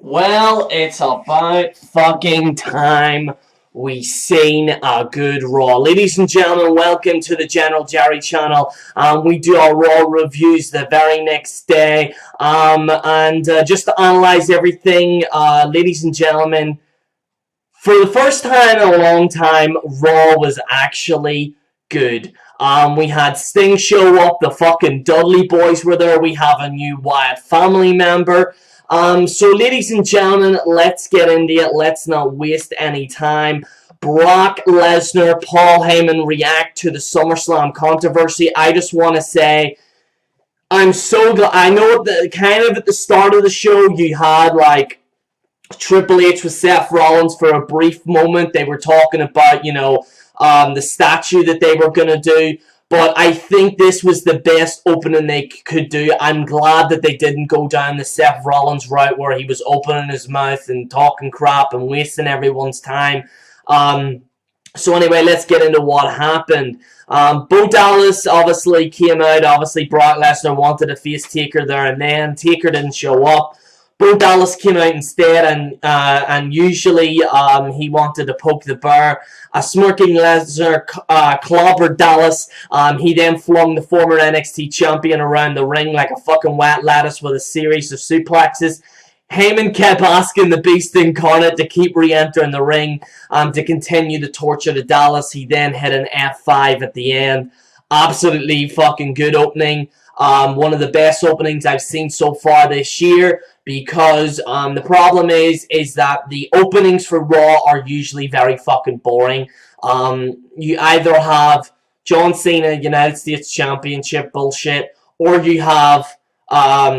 Well, it's about fucking time we seen a good Raw. Ladies and gentlemen, welcome to the General Jerry channel. We do our Raw reviews the very next day. Just to analyze everything, ladies and gentlemen, for the first time in a long time, Raw was actually good. We had Sting show up, the fucking Dudley Boyz were there, we have a new Wyatt Family member. So ladies and gentlemen, let's get into it. Let's not waste any time. Brock Lesnar, Paul Heyman react to the SummerSlam controversy. I just want to say, I'm so glad. I know kind of at the start of the show, you had like Triple H with Seth Rollins for a brief moment. They were talking about, the statue that they were going to do. But I think this was the best opening they could do. I'm glad that they didn't go down the Seth Rollins route where he was opening his mouth and talking crap and wasting everyone's time. So anyway, let's get into what happened. Bo Dallas obviously came out. Obviously, Brock Lesnar wanted to face Taker there and then. Taker didn't show up. Bo Dallas came out instead, and usually he wanted to poke the bear. A smirking Lesnar clobbered Dallas. He then flung the former NXT champion around the ring like a fucking wet lettuce with a series of suplexes. Heyman kept asking the Beast Incarnate to keep re-entering the ring to continue the torture to Dallas. He then hit an F5 at the end. Absolutely fucking good opening. One of the best openings I've seen so far this year, because the problem is that the openings for Raw are usually very fucking boring. You either have John Cena United States Championship bullshit, or you have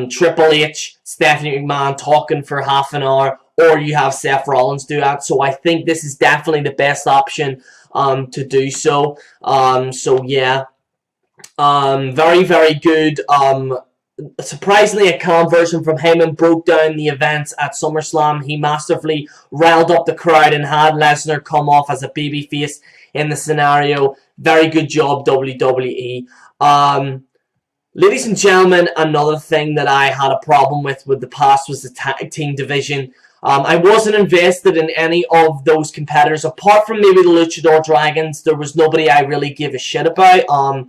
Triple H, Stephanie McMahon talking for half an hour, or you have Seth Rollins do that. So I think this is definitely the best option to do so. So yeah. Very, very good. Surprisingly, a calm version from Heyman broke down the events at SummerSlam. He masterfully riled up the crowd and had Lesnar come off as a babyface in the scenario. Very good job, WWE. Ladies and gentlemen, another thing that I had a problem with the past was the tag team division. I wasn't invested in any of those competitors. Apart from maybe the Luchador Dragons, there was nobody I really gave a shit about.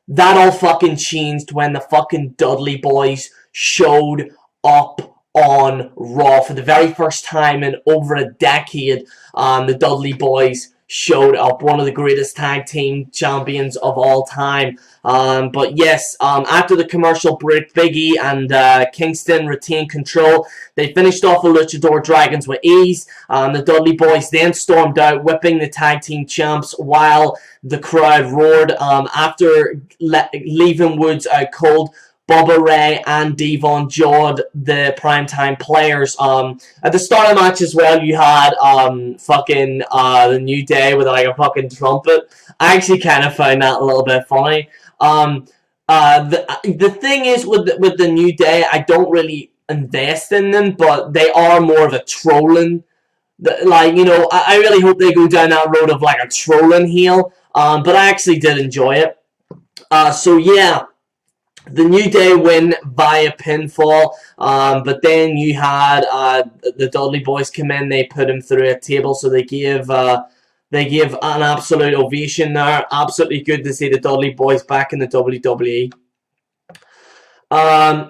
That all fucking changed when the fucking Dudley Boyz showed up on Raw for the very first time in over a decade. The Dudley Boyz showed up, one of the greatest tag team champions of all time. But yes, after the commercial break, Big E and Kingston retained control. They finished off the Luchador Dragons with ease. The Dudley Boyz then stormed out, whipping the tag team champs while the crowd roared. After leaving Woods out cold, Bubba Ray and Devon jawed the primetime players. At the start of the match as well, you had the New Day with like a fucking trumpet. I actually kind of found that a little bit funny. The thing is with the New Day, I don't really invest in them, but they are more of a trolling. I really hope they go down that road of like a trolling heel. But I actually did enjoy it. So yeah. The New Day win via pinfall, but then you had the Dudley Boyz come in. They put him through a table, so they gave an absolute ovation there. Absolutely good to see the Dudley Boyz back in the WWE.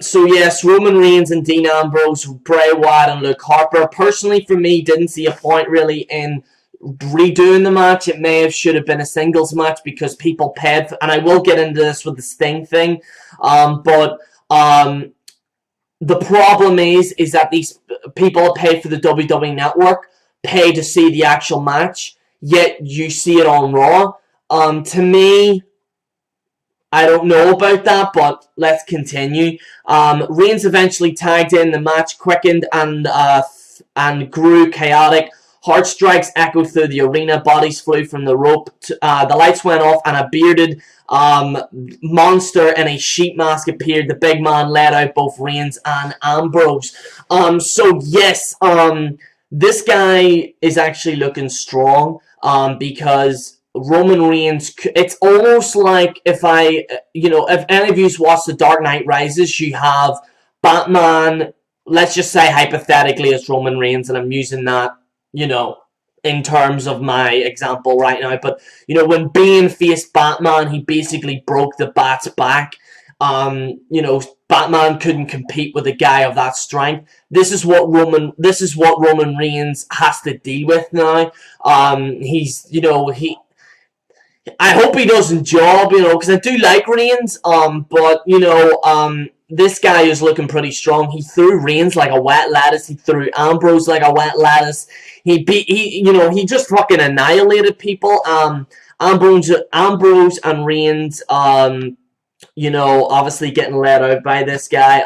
So yes, Roman Reigns and Dean Ambrose, Bray Wyatt and Luke Harper. Personally, for me, didn't see a point really in redoing the match. It should have been a singles match because people paid for, and I will get into this with the Sting thing, but the problem is that these people pay for the WWE Network, pay to see the actual match, yet you see it on Raw. To me, I don't know about that, but let's continue. Reigns eventually tagged in. The match quickened and grew chaotic. Heart strikes echoed through the arena. Bodies flew from the rope. The lights went off, and a bearded monster in a sheep mask appeared. The big man let out both Reigns and Ambrose. So yes, this guy is actually looking strong. Because Roman Reigns, it's almost like if any of you watched The Dark Knight Rises, you have Batman let's just say hypothetically it's Roman Reigns, and I'm using that, you know, in terms of my example right now. But, you know, when Bane faced Batman, he basically broke the Bat's back. You know, Batman couldn't compete with a guy of that strength. This is what Roman Reigns has to deal with now. He's, you know, I hope he doesn't job, you know, because I do like Reigns, but, you know, this guy is looking pretty strong. He threw Reigns like a wet lettuce. He threw Ambrose like a wet lettuce. He just fucking annihilated people. Ambrose and Reigns, you know, obviously getting let out by this guy.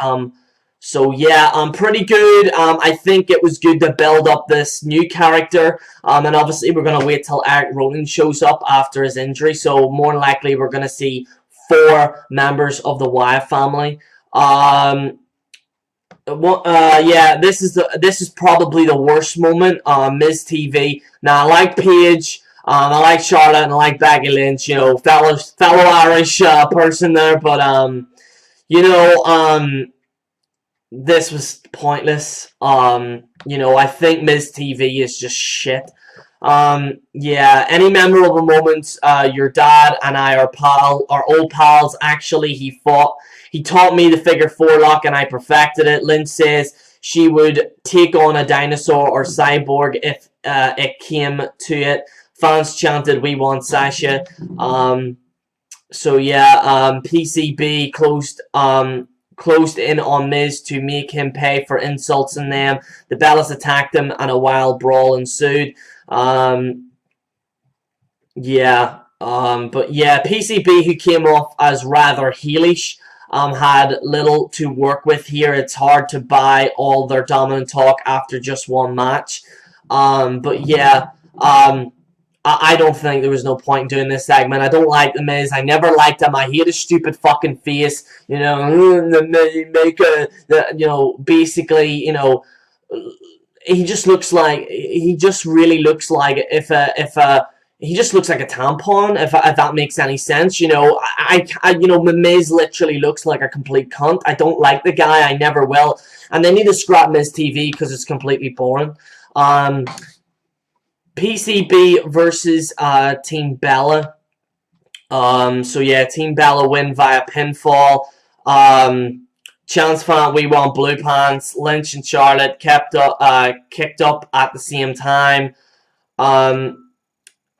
So yeah, pretty good. I think it was good to build up this new character. And obviously we're gonna wait till Eric Rowan shows up after his injury. So more than likely we're gonna see 4 members of the Wyatt family. Yeah, this is probably the worst moment. Miz TV. Now I like Paige. I like Charlotte, and I like Becky Lynch. You know, fellow Irish person there, but you know, this was pointless. You know, I think Miz TV is just shit. Yeah, any memorable moments? Your dad and I are old pals. Actually, he taught me the figure 4 lock, and I perfected it. Lynch says she would take on a dinosaur or cyborg if it came to it. Fans chanted, "We want Sasha." So yeah, PCB closed in on Miz to make him pay for insults in them. The Bellas attacked him, and a wild brawl ensued. Yeah, but yeah, PCB, who came off as rather heelish, had little to work with here. It's hard to buy all their dominant talk after just one match. But yeah, I don't think there was no point in doing this segment. I don't like The Miz. I never liked him. I hate his stupid fucking face. You know, you know, basically, you know, he just really looks like he just looks like a tampon, if that makes any sense. You know, you know, Miz literally looks like a complete cunt. I don't like the guy. I never will. And they need to scrap Miz TV because it's completely boring. PCB versus Team Bella. So yeah, Team Bella win via pinfall. Chance found "We Want Blue Pants." Lynch and Charlotte kicked up at the same time.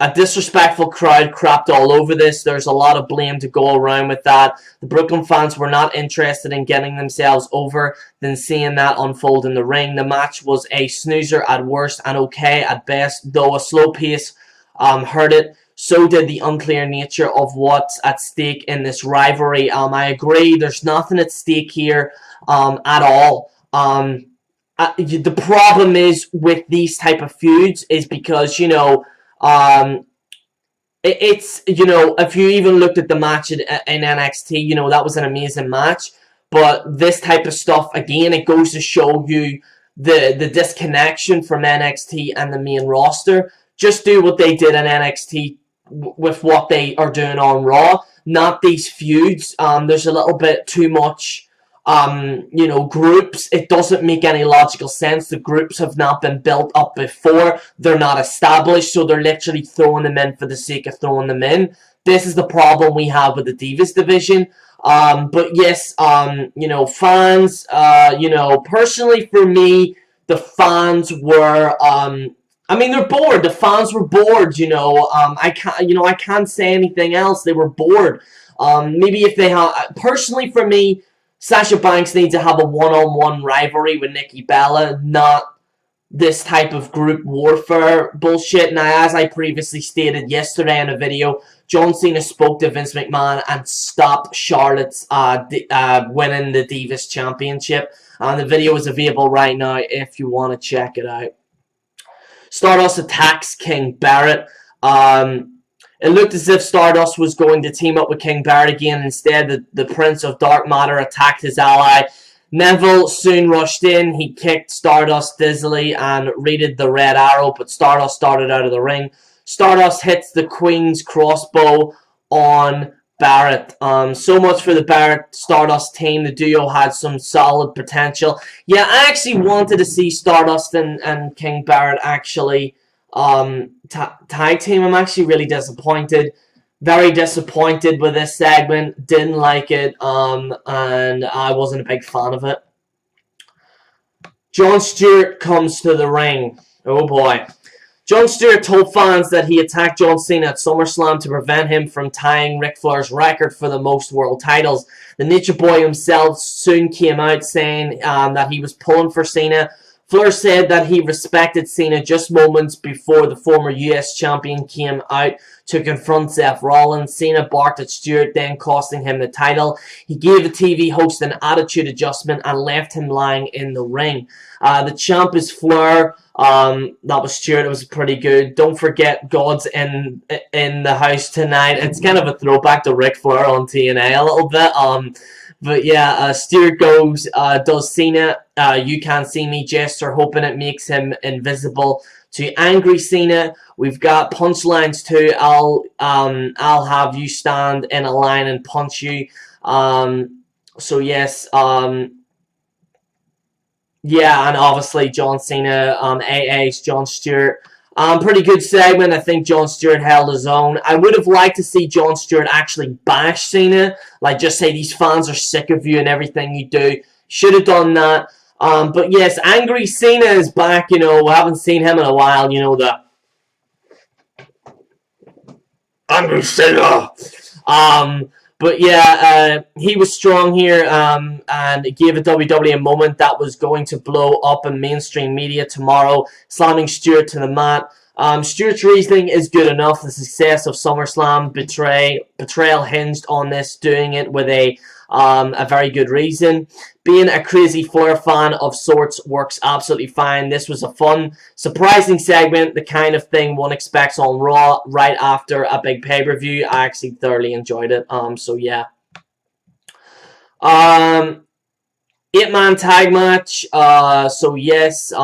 A disrespectful crowd crapped all over this. There's a lot of blame to go around with that. The Brooklyn fans were not interested in getting themselves over than seeing that unfold in the ring. The match was a snoozer at worst and okay at best, though a slow pace hurt it. So did the unclear nature of what's at stake in this rivalry. I agree, there's nothing at stake here at all. The problem is with these type of feuds is because, you know, it's, you know, if you even looked at the match in NXT, you know, that was an amazing match. But this type of stuff, again, it goes to show you the disconnection from NXT and the main roster. Just do what they did in NXT with what they are doing on Raw, not these feuds. There's a little bit too much, you know, groups. It doesn't make any logical sense. The groups have not been built up before. They're not established, so they're literally throwing them in for the sake of throwing them in. This is the problem we have with the Divas division. But yes, you know, fans, you know, personally for me, the fans were, I mean, they're bored. The fans were bored, you know. I can't say anything else. They were bored. Maybe if they have, personally for me, Sasha Banks needs to have a one-on-one rivalry with Nikki Bella, not this type of group warfare bullshit. Now, as I previously stated yesterday in a video, John Cena spoke to Vince McMahon and stopped Charlotte's winning the Divas Championship. And the video is available right now if you want to check it out. Stardust attacks King Barrett. It looked as if Stardust was going to team up with King Barrett again. Instead, the Prince of Dark Matter attacked his ally. Neville soon rushed in. He kicked Stardust dizzily and raided the Red Arrow, but Stardust started out of the ring. Stardust hits the Queen's crossbow on Barrett. So much for the Barrett Stardust team. The duo had some solid potential. Yeah, I actually wanted to see Stardust and King Barrett actually tag team. I'm actually really disappointed. Very disappointed with this segment. Didn't like it. And I wasn't a big fan of it. Jon Stewart comes to the ring. Oh boy. Jon Stewart told fans that he attacked John Cena at SummerSlam to prevent him from tying Ric Flair's record for the most world titles. The Nature Boy himself soon came out saying that he was pulling for Cena. Flair said that he respected Cena just moments before the former US champion came out to confront Seth Rollins. Cena barked at Stewart, then costing him the title. He gave the TV host an attitude adjustment and left him lying in the ring. The champ is Flair. That was Stewart. It was pretty good. Don't forget God's in the house tonight. It's kind of a throwback to Ric Flair on TNA a little bit. But yeah, Stewart goes, does Cena, you can't see me gesture, hoping it makes him invisible to angry Cena. We've got punchlines too. I'll have you stand in a line and punch you. So yes, yeah, and obviously John Cena, AA's Jon Stewart. Pretty good segment. I think Jon Stewart held his own. I would have liked to see Jon Stewart actually bash Cena. Like, just say these fans are sick of you and everything you do. Should have done that. But yes, Angry Cena is back, you know. We haven't seen him in a while, you know, the Angry Cena. But yeah, he was strong here, and it gave a WWE a moment that was going to blow up in mainstream media tomorrow, slamming Stewart to the mat. Stewart's reasoning is good enough. The success of SummerSlam betrayal hinged on this, doing it with a very good reason. Being a crazy Flair fan of sorts works absolutely fine. This was a fun, surprising segment, the kind of thing one expects on Raw right after a big pay-per-view. I actually thoroughly enjoyed it. So yeah. 8-man tag match. So yes. It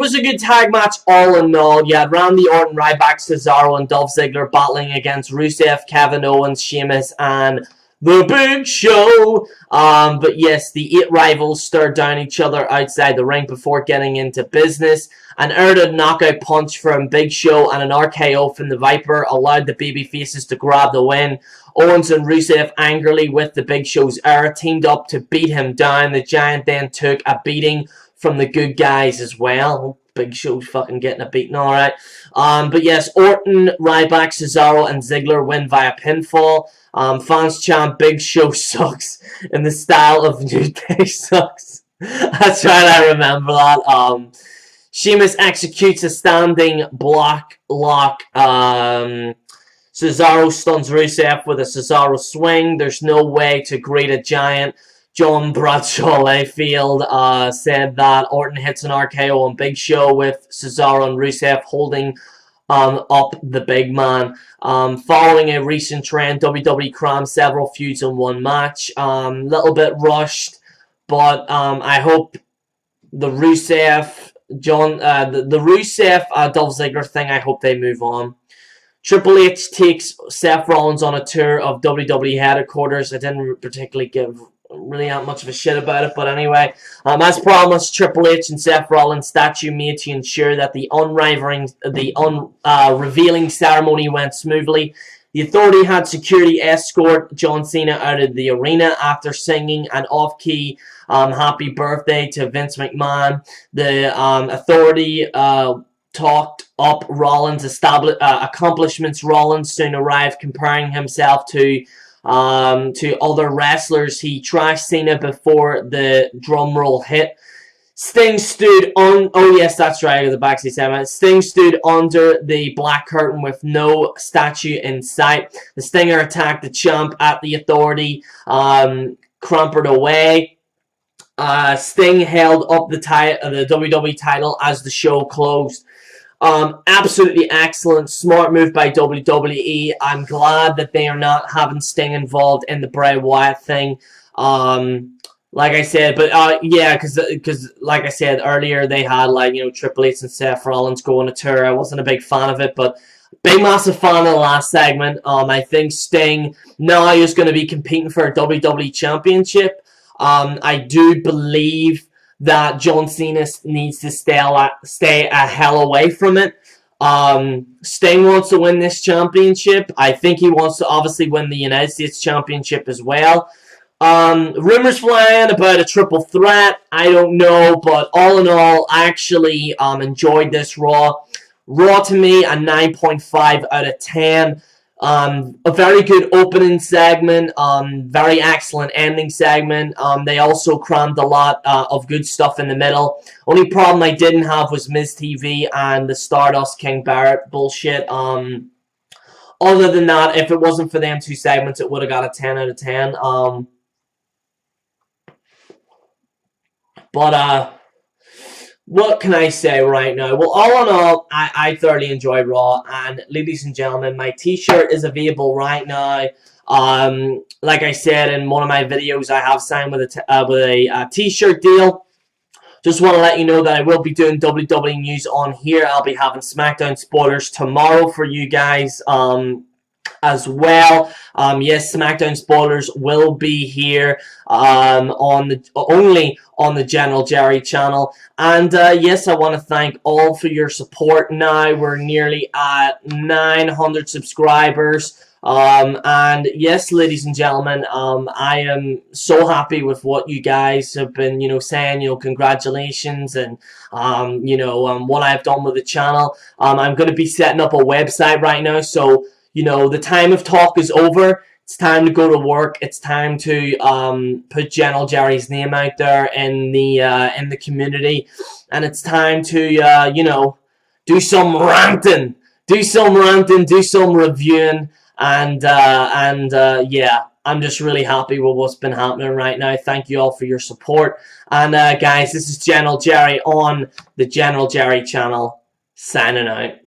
was a good tag match all in all. You had Randy Orton, Ryback, Cesaro, and Dolph Ziggler battling against Rusev, Kevin Owens, Sheamus, and The Big Show. But yes, the 8 rivals stared down each other outside the ring before getting into business. An earned knockout punch from Big Show and an RKO from the Viper allowed the babyfaces to grab the win. Owens and Rusev, angrily with the Big Show's error, teamed up to beat him down. The Giant then took a beating from the good guys as well. Big Show's fucking getting a beating, alright. But yes, Orton, Ryback, Cesaro, and Ziggler win via pinfall. Fans chant Big Show sucks in the style of New Day sucks. That's right, I remember that. Sheamus executes a standing block lock. Cesaro stuns Rusev with a Cesaro swing. There's no way to greet a Giant. John Bradshaw Layfield said that Orton hits an RKO on Big Show with Cesaro and Rusev holding up the big man. Following a recent trend, WWE crammed several feuds in one match. Little bit rushed, but I hope the Rusev Dolph Ziggler thing, I hope they move on. Triple H takes Seth Rollins on a tour of WWE headquarters. I didn't particularly give really not much of a shit about it, but anyway, as promised, Triple H and Seth Rollins statue made to ensure that the revealing ceremony went smoothly. The Authority had security escort John Cena out of the arena after singing an off-key happy birthday to Vince McMahon. The Authority talked up Rollins' accomplishments. Rollins soon arrived, comparing himself to other wrestlers. He trashed Cena before the drum roll hit. Sting stood on... Oh, yes, that's right, the backstage segment. Sting stood under the black curtain with no statue in sight. The Stinger attacked the champ at the Authority, crumpled away. Sting held up the WWE title as the show closed. Absolutely excellent, smart move by WWE. I'm glad that they are not having Sting involved in the Bray Wyatt thing. Like I said, but yeah, because like I said earlier, they had, like, you know, Triple H and Seth Rollins go on a tour. I wasn't a big fan of it, but Big massive fan of the last segment. I think Sting now is going to be competing for a WWE Championship. I do believe that John Cena needs to stay a hell away from it. Sting wants to win this championship. I think he wants to obviously win the United States Championship as well. Rumors flying about a triple threat. I don't know, but all in all, I actually enjoyed this Raw. Raw to me, a 9.5 out of 10. A very good opening segment, very excellent ending segment. They also crammed a lot of good stuff in the middle. Only problem I didn't have was Miz TV and the Stardust King Barrett bullshit. Other than that, if it wasn't for them two segments, it would have got a 10 out of 10. What can I say right now? Well, all in all, I thoroughly enjoyed Raw. And ladies and gentlemen, my t-shirt is available right now. Like I said in one of my videos, I have signed with a t-shirt deal. Just want to let you know that I will be doing WWE news on here. I'll be having SmackDown spoilers tomorrow for you guys as well. Yes, SmackDown spoilers will be here only on the General Jerry channel. And yes, I want to thank all for your support. Now we're nearly at 900 subscribers. And yes, ladies and gentlemen, I am so happy with what you guys have been, saying, congratulations and, what I've done with the channel. I'm going to be setting up a website right now, so the time of talk is over. It's time to go to work. It's time to put General Jerry's name out there in the community, and it's time to do some ranting, do some reviewing, and yeah, I'm just really happy with what's been happening right now. Thank you all for your support, and guys, this is General Jerry on the General Jerry channel, signing out.